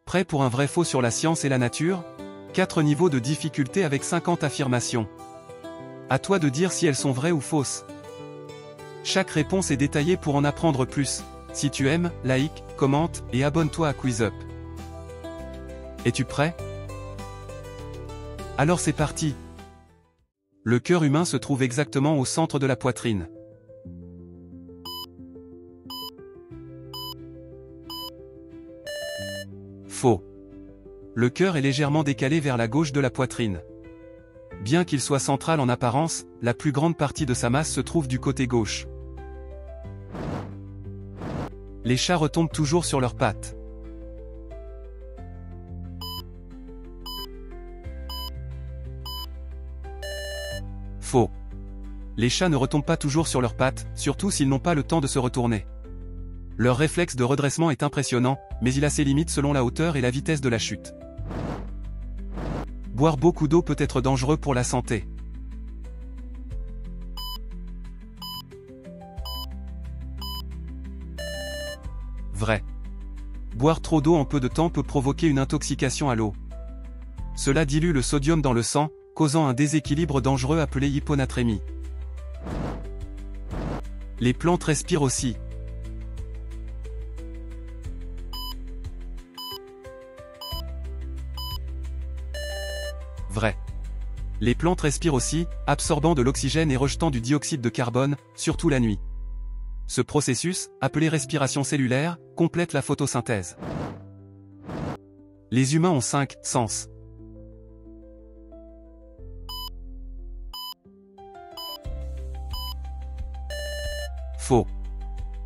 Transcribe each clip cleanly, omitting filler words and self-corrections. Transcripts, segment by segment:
Prêt pour un vrai faux sur la science et la nature? 4 niveaux de difficulté avec 50 affirmations. À toi de dire si elles sont vraies ou fausses. Chaque réponse est détaillée pour en apprendre plus. Si tu aimes, like, commente et abonne-toi à QuizUp. Es-tu prêt? Alors c'est parti. Le cœur humain se trouve exactement au centre de la poitrine. Faux. Le cœur est légèrement décalé vers la gauche de la poitrine. Bien qu'il soit central en apparence, la plus grande partie de sa masse se trouve du côté gauche. Les chats retombent toujours sur leurs pattes. Faux. Les chats ne retombent pas toujours sur leurs pattes, surtout s'ils n'ont pas le temps de se retourner. Leur réflexe de redressement est impressionnant, mais il a ses limites selon la hauteur et la vitesse de la chute. Boire beaucoup d'eau peut être dangereux pour la santé. Vrai. Boire trop d'eau en peu de temps peut provoquer une intoxication à l'eau. Cela dilue le sodium dans le sang, causant un déséquilibre dangereux appelé hyponatrémie. Les plantes respirent aussi. Vrai. Les plantes respirent aussi, absorbant de l'oxygène et rejetant du dioxyde de carbone, surtout la nuit. Ce processus, appelé respiration cellulaire, complète la photosynthèse. Les humains ont 5 sens. Faux.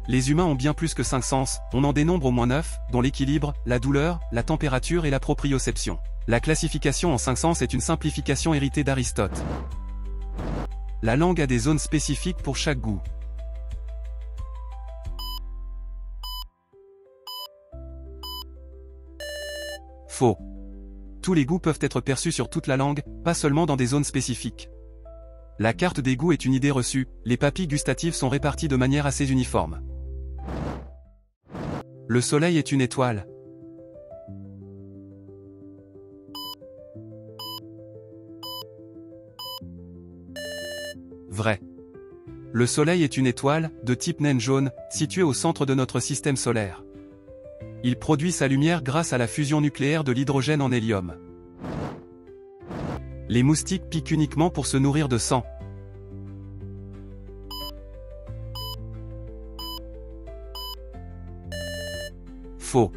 Les humains ont bien plus que 5 sens, on en dénombre au moins 9, dont l'équilibre, la douleur, la température et la proprioception. La classification en 5 sens est une simplification héritée d'Aristote. La langue a des zones spécifiques pour chaque goût. Faux. Tous les goûts peuvent être perçus sur toute la langue, pas seulement dans des zones spécifiques. La carte des goûts est une idée reçue, les papilles gustatives sont réparties de manière assez uniforme. Le soleil est une étoile. Vrai. Le soleil est une étoile, de type naine jaune, située au centre de notre système solaire. Il produit sa lumière grâce à la fusion nucléaire de l'hydrogène en hélium. Les moustiques piquent uniquement pour se nourrir de sang. Faux.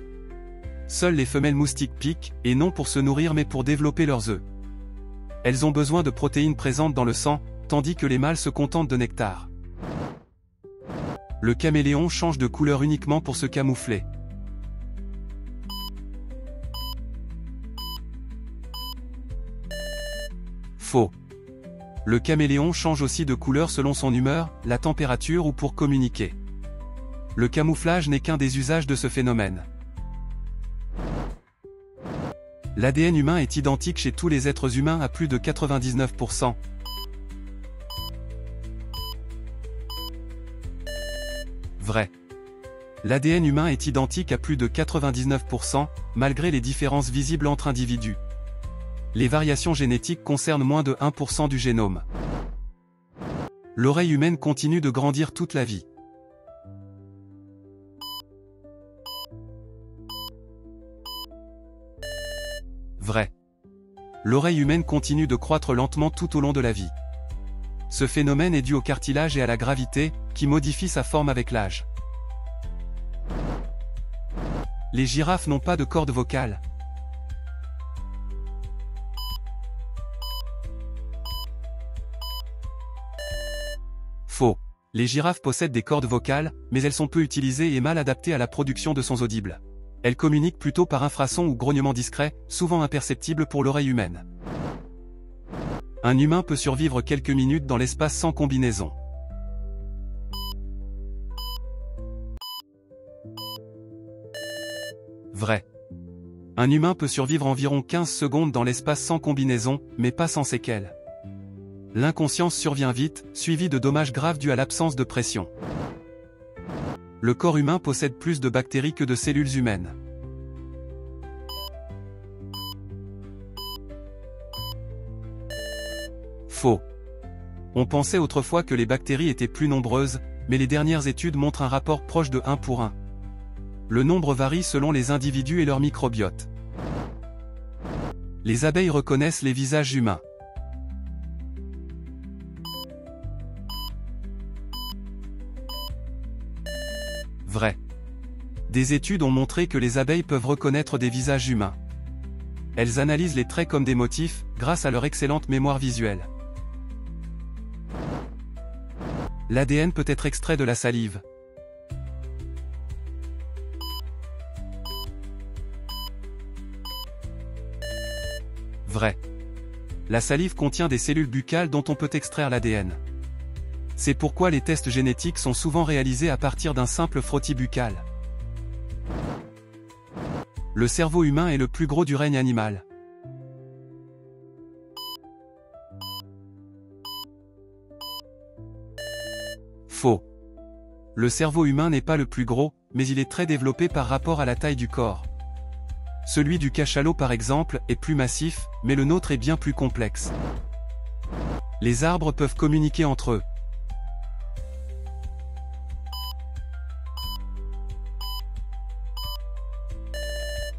Seules les femelles moustiques piquent, et non pour se nourrir mais pour développer leurs œufs. Elles ont besoin de protéines présentes dans le sang, tandis que les mâles se contentent de nectar. Le caméléon change de couleur uniquement pour se camoufler. Faux. Le caméléon change aussi de couleur selon son humeur, la température ou pour communiquer. Le camouflage n'est qu'un des usages de ce phénomène. L'ADN humain est identique chez tous les êtres humains à plus de 99%. Vrai. L'ADN humain est identique à plus de 99%, malgré les différences visibles entre individus. Les variations génétiques concernent moins de 1% du génome. L'oreille humaine continue de grandir toute la vie. Vrai. L'oreille humaine continue de croître lentement tout au long de la vie. Ce phénomène est dû au cartilage et à la gravité, qui modifient sa forme avec l'âge. Les girafes n'ont pas de corde vocale. Faux. Les girafes possèdent des cordes vocales, mais elles sont peu utilisées et mal adaptées à la production de sons audibles. Elles communiquent plutôt par infrasons ou grognements discrets, souvent imperceptibles pour l'oreille humaine. Un humain peut survivre quelques minutes dans l'espace sans combinaison. Vrai. Un humain peut survivre environ 15 secondes dans l'espace sans combinaison, mais pas sans séquelles. L'inconscience survient vite, suivie de dommages graves dus à l'absence de pression. Le corps humain possède plus de bactéries que de cellules humaines. Faux. On pensait autrefois que les bactéries étaient plus nombreuses, mais les dernières études montrent un rapport proche de 1 pour 1. Le nombre varie selon les individus et leur microbiote. Les abeilles reconnaissent les visages humains. Vrai. Des études ont montré que les abeilles peuvent reconnaître des visages humains. Elles analysent les traits comme des motifs, grâce à leur excellente mémoire visuelle. L'ADN peut être extrait de la salive. Vrai. La salive contient des cellules buccales dont on peut extraire l'ADN. C'est pourquoi les tests génétiques sont souvent réalisés à partir d'un simple frottis buccal. Le cerveau humain est le plus gros du règne animal. Faux. Le cerveau humain n'est pas le plus gros, mais il est très développé par rapport à la taille du corps. Celui du cachalot par exemple, est plus massif, mais le nôtre est bien plus complexe. Les arbres peuvent communiquer entre eux.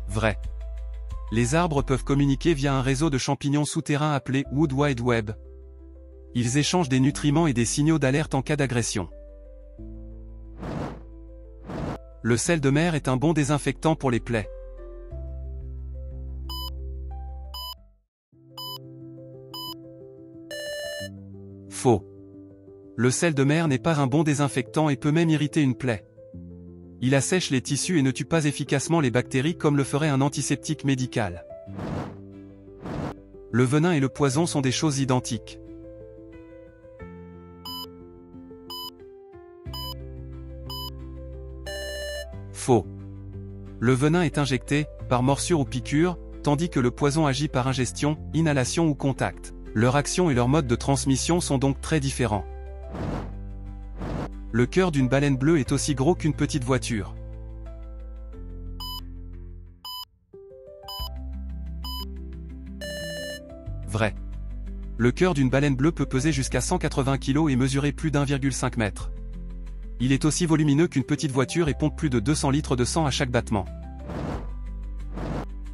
Vrai. Les arbres peuvent communiquer via un réseau de champignons souterrains appelé Wood Wide Web. Ils échangent des nutriments et des signaux d'alerte en cas d'agression. Le sel de mer est un bon désinfectant pour les plaies. Faux. Le sel de mer n'est pas un bon désinfectant et peut même irriter une plaie. Il assèche les tissus et ne tue pas efficacement les bactéries comme le ferait un antiseptique médical. Le venin et le poison sont des choses identiques. Faux. Le venin est injecté, par morsure ou piqûre, tandis que le poison agit par ingestion, inhalation ou contact. Leur action et leur mode de transmission sont donc très différents. Le cœur d'une baleine bleue est aussi gros qu'une petite voiture. Vrai. Le cœur d'une baleine bleue peut peser jusqu'à 180 kg et mesurer plus d'1,5 m. Il est aussi volumineux qu'une petite voiture et pompe plus de 200 litres de sang à chaque battement.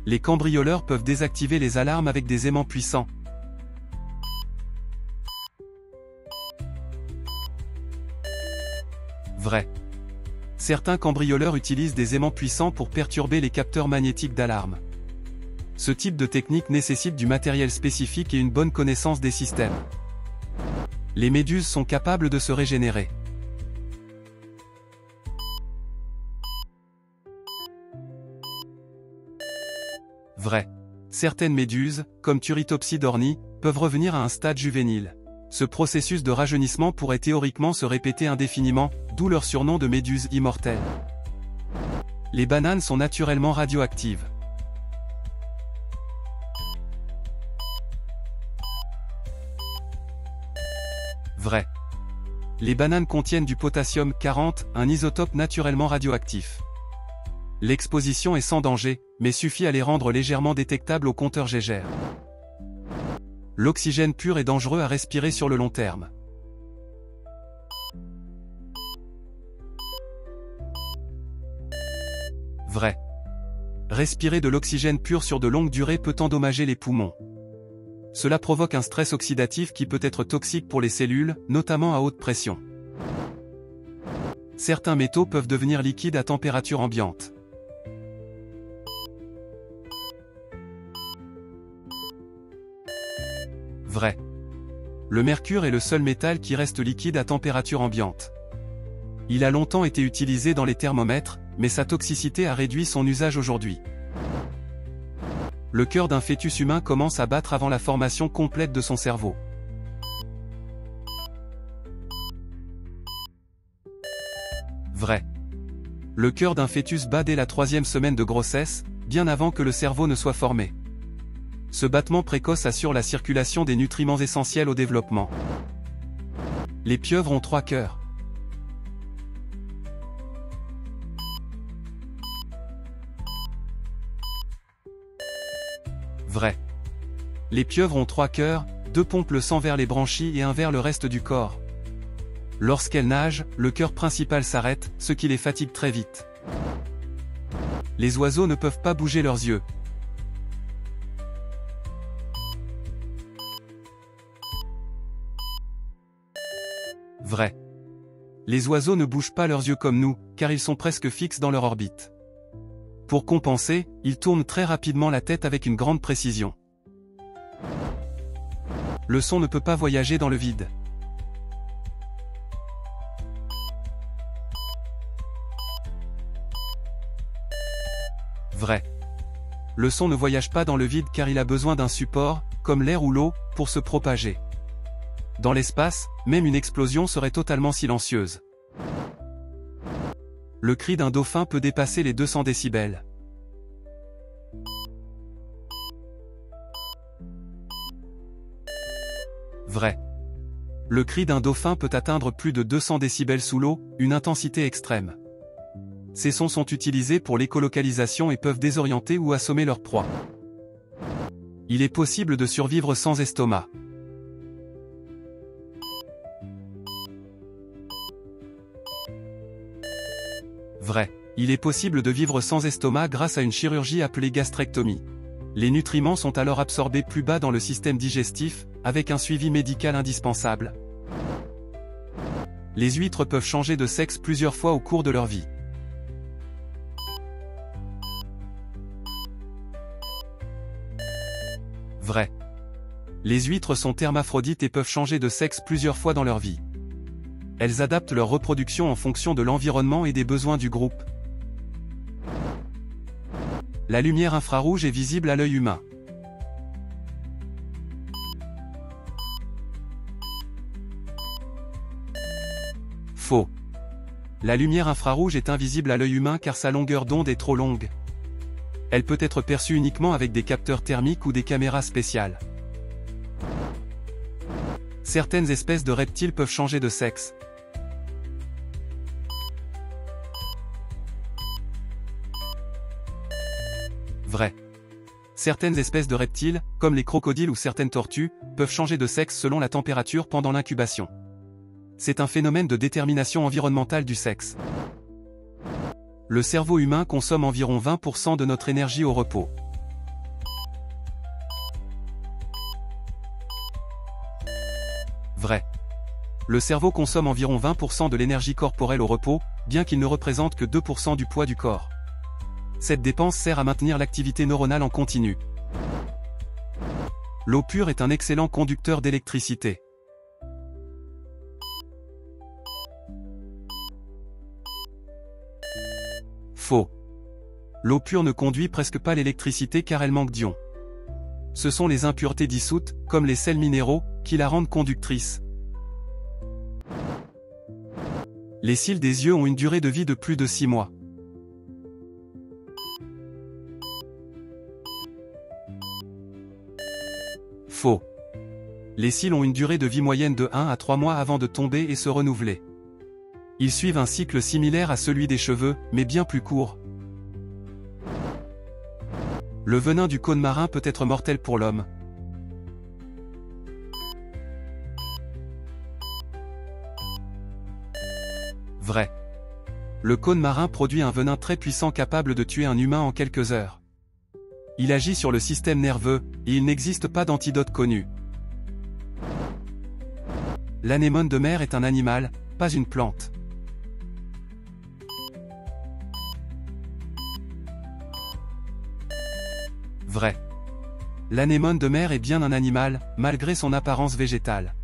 Les cambrioleurs peuvent désactiver les alarmes avec des aimants puissants. Vrai. Certains cambrioleurs utilisent des aimants puissants pour perturber les capteurs magnétiques d'alarme. Ce type de technique nécessite du matériel spécifique et une bonne connaissance des systèmes. Les méduses sont capables de se régénérer. Vrai. Certaines méduses, comme Turritopside orni, peuvent revenir à un stade juvénile. Ce processus de rajeunissement pourrait théoriquement se répéter indéfiniment, d'où leur surnom de méduse immortelle. Les bananes sont naturellement radioactives. Vrai. Les bananes contiennent du potassium 40, un isotope naturellement radioactif. L'exposition est sans danger, mais suffit à les rendre légèrement détectables au compteur Geiger. L'oxygène pur est dangereux à respirer sur le long terme. Vrai. Respirer de l'oxygène pur sur de longues durées peut endommager les poumons. Cela provoque un stress oxydatif qui peut être toxique pour les cellules, notamment à haute pression. Certains métaux peuvent devenir liquides à température ambiante. Vrai. Le mercure est le seul métal qui reste liquide à température ambiante. Il a longtemps été utilisé dans les thermomètres, mais sa toxicité a réduit son usage aujourd'hui. Le cœur d'un fœtus humain commence à battre avant la formation complète de son cerveau. Vrai. Le cœur d'un fœtus bat dès la 3e semaine de grossesse, bien avant que le cerveau ne soit formé. Ce battement précoce assure la circulation des nutriments essentiels au développement. Les pieuvres ont 3 cœurs. Vrai. Les pieuvres ont 3 cœurs, 2 pompent le sang vers les branchies et 1 vers le reste du corps. Lorsqu'elles nagent, le cœur principal s'arrête, ce qui les fatigue très vite. Les oiseaux ne peuvent pas bouger leurs yeux. Vrai. Les oiseaux ne bougent pas leurs yeux comme nous, car ils sont presque fixes dans leur orbite. Pour compenser, ils tournent très rapidement la tête avec une grande précision. Le son ne peut pas voyager dans le vide. Vrai. Le son ne voyage pas dans le vide car il a besoin d'un support, comme l'air ou l'eau, pour se propager. Dans l'espace, même une explosion serait totalement silencieuse. Le cri d'un dauphin peut dépasser les 200 décibels. Vrai. Le cri d'un dauphin peut atteindre plus de 200 décibels sous l'eau, une intensité extrême. Ces sons sont utilisés pour l'écolocalisation et peuvent désorienter ou assommer leur proie. Il est possible de survivre sans estomac. Vrai. Il est possible de vivre sans estomac grâce à une chirurgie appelée gastrectomie. Les nutriments sont alors absorbés plus bas dans le système digestif, avec un suivi médical indispensable. Les huîtres peuvent changer de sexe plusieurs fois au cours de leur vie. Vrai. Les huîtres sont hermaphrodites et peuvent changer de sexe plusieurs fois dans leur vie. Elles adaptent leur reproduction en fonction de l'environnement et des besoins du groupe. La lumière infrarouge est visible à l'œil humain. Faux. La lumière infrarouge est invisible à l'œil humain car sa longueur d'onde est trop longue. Elle peut être perçue uniquement avec des capteurs thermiques ou des caméras spéciales. Certaines espèces de reptiles peuvent changer de sexe. Vrai. Certaines espèces de reptiles, comme les crocodiles ou certaines tortues, peuvent changer de sexe selon la température pendant l'incubation. C'est un phénomène de détermination environnementale du sexe. Le cerveau humain consomme environ 20% de notre énergie au repos. Vrai. Le cerveau consomme environ 20% de l'énergie corporelle au repos, bien qu'il ne représente que 2% du poids du corps. Cette dépense sert à maintenir l'activité neuronale en continu. L'eau pure est un excellent conducteur d'électricité. Faux. L'eau pure ne conduit presque pas l'électricité car elle manque d'ions. Ce sont les impuretés dissoutes, comme les sels minéraux, qui la rendent conductrice. Les cils des yeux ont une durée de vie de plus de 6 mois. Faux. Les cils ont une durée de vie moyenne de 1 à 3 mois avant de tomber et se renouveler. Ils suivent un cycle similaire à celui des cheveux, mais bien plus court. Le venin du cône marin peut être mortel pour l'homme. Vrai. Le cône marin produit un venin très puissant capable de tuer un humain en quelques heures. Il agit sur le système nerveux, et il n'existe pas d'antidote connu. L'anémone de mer est un animal, pas une plante. Vrai. L'anémone de mer est bien un animal, malgré son apparence végétale.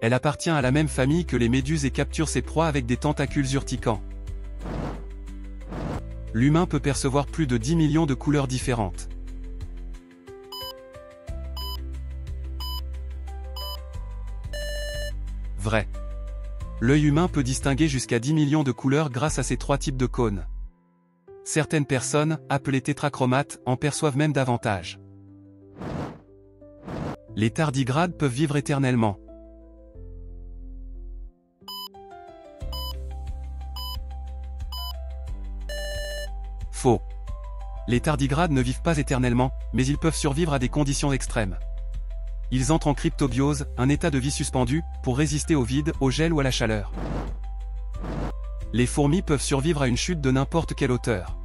Elle appartient à la même famille que les méduses et capture ses proies avec des tentacules urticants. L'humain peut percevoir plus de 10 millions de couleurs différentes. Vrai. L'œil humain peut distinguer jusqu'à 10 millions de couleurs grâce à ces 3 types de cônes. Certaines personnes, appelées tétrachromates, en perçoivent même davantage. Les tardigrades peuvent vivre éternellement. Faux. Les tardigrades ne vivent pas éternellement, mais ils peuvent survivre à des conditions extrêmes. Ils entrent en cryptobiose, un état de vie suspendu, pour résister au vide, au gel ou à la chaleur. Les fourmis peuvent survivre à une chute de n'importe quelle hauteur.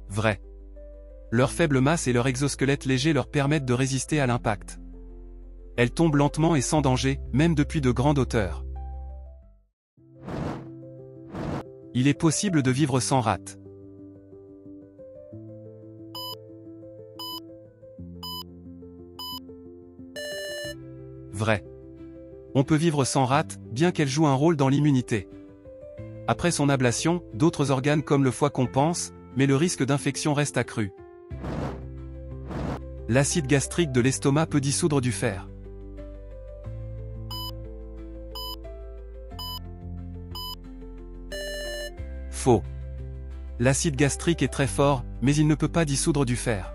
Vrai. Leur faible masse et leur exosquelette léger leur permettent de résister à l'impact. Elles tombent lentement et sans danger, même depuis de grandes hauteurs. Il est possible de vivre sans rate. Vrai. On peut vivre sans rate, bien qu'elle joue un rôle dans l'immunité. Après son ablation, d'autres organes comme le foie compensent, mais le risque d'infection reste accru. L'acide gastrique de l'estomac peut dissoudre du fer. Faux. L'acide gastrique est très fort, mais il ne peut pas dissoudre du fer.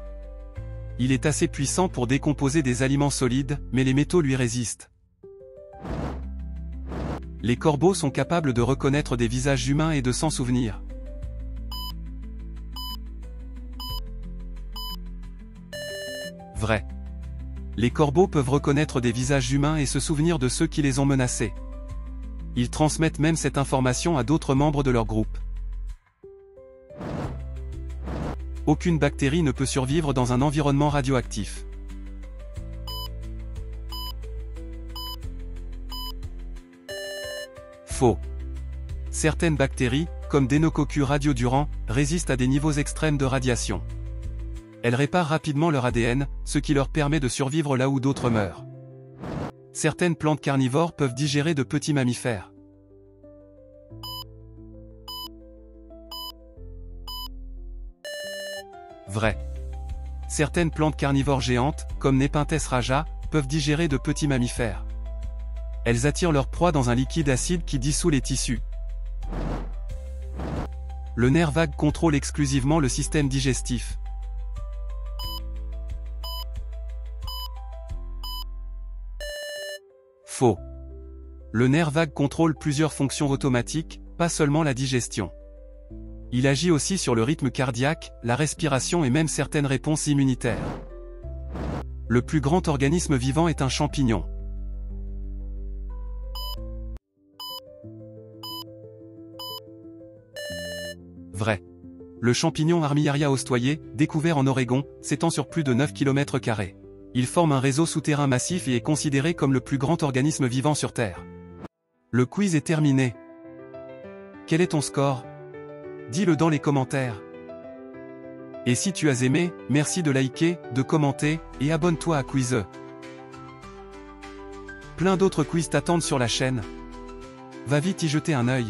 Il est assez puissant pour décomposer des aliments solides, mais les métaux lui résistent. Les corbeaux sont capables de reconnaître des visages humains et de s'en souvenir. Vrai. Les corbeaux peuvent reconnaître des visages humains et se souvenir de ceux qui les ont menacés. Ils transmettent même cette information à d'autres membres de leur groupe. Aucune bactérie ne peut survivre dans un environnement radioactif. Faux. Certaines bactéries, comme Deinococcus radiodurans, résistent à des niveaux extrêmes de radiation. Elles réparent rapidement leur ADN, ce qui leur permet de survivre là où d'autres meurent. Certaines plantes carnivores peuvent digérer de petits mammifères. Vrai. Certaines plantes carnivores géantes, comme Nepenthes raja, peuvent digérer de petits mammifères. Elles attirent leur proie dans un liquide acide qui dissout les tissus. Le nerf vague contrôle exclusivement le système digestif. Faux. Le nerf vague contrôle plusieurs fonctions automatiques, pas seulement la digestion. Il agit aussi sur le rythme cardiaque, la respiration et même certaines réponses immunitaires. Le plus grand organisme vivant est un champignon. Vrai. Le champignon Armillaria ostoyer, découvert en Oregon, s'étend sur plus de 9 km². Il forme un réseau souterrain massif et est considéré comme le plus grand organisme vivant sur Terre. Le quiz est terminé. Quel est ton score? Dis-le dans les commentaires. Et si tu as aimé, merci de liker, de commenter, et abonne-toi à Quizeux. Plein d'autres quiz t'attendent sur la chaîne. Va vite y jeter un œil.